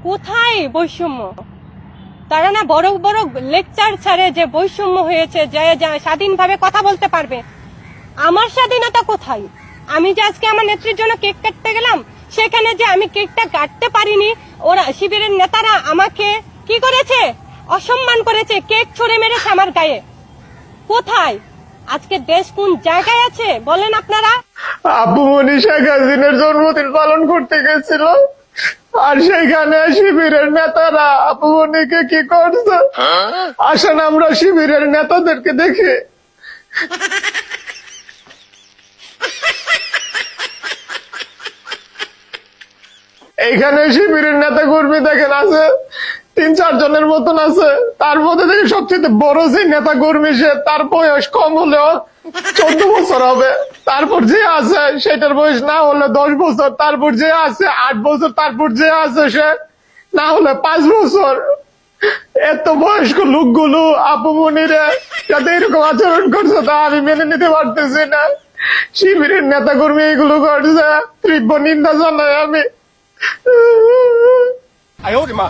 কোথায় বৈষম্য? তারা না বড় বড় লেকচার ছাড়ে যে বৈষম্য হয়েছে, যে স্বাধীনভাবে কথা বলতে পারবে। আমার স্বাধীনতা কোথায়? আমি যে আজকে আমার নেত্রীর জন্য কেক কাটতে গেলাম, সেখানে যে আমি কেকটা কাটতে পারিনি, ওরা শিবিরের নেতারা আমাকে কি করেছে? অসম্মান করেছে, কেক ছুঁড়ে মেরেছে আমার গায়ে। কোথায়? আজকে দেশ কোন জায়গায় আছে বলেন আপনারা? আব্বু মনি শেখ হাসিনার জন্মদিন পালন করতে গেছিল, আর সেখানে শিবিরের নেতারা আব্বু মনিকে কি করছে? আসেন আমরা শিবিরের নেতাদেরকে দেখে। এইখানে শিবিরের নেতা কর্মী দেখেন আছে 3-4 জনের মতন আছে। তার মধ্যে থেকে সবচেয়ে বড় যে নেতা কর্মী, সে তার বয়স কম হলেও 14 বছর হবে। তারপর যে আছে সেটার বয়স না হলে 10 বছর, তারপর যে আছে 8 বছর, তারপর যে আছে সে না হলে 5 বছর। এত বয়স্ক লোকগুলো আপু মনিরা যাতে এরকম আচরণ করছে, তা আমি মেনে নিতে পারতেছি না। শিবিরের নেতা কর্মী এগুলো করছে, তীব্র নিন্দা জানাই আমি। 哎呦我的妈！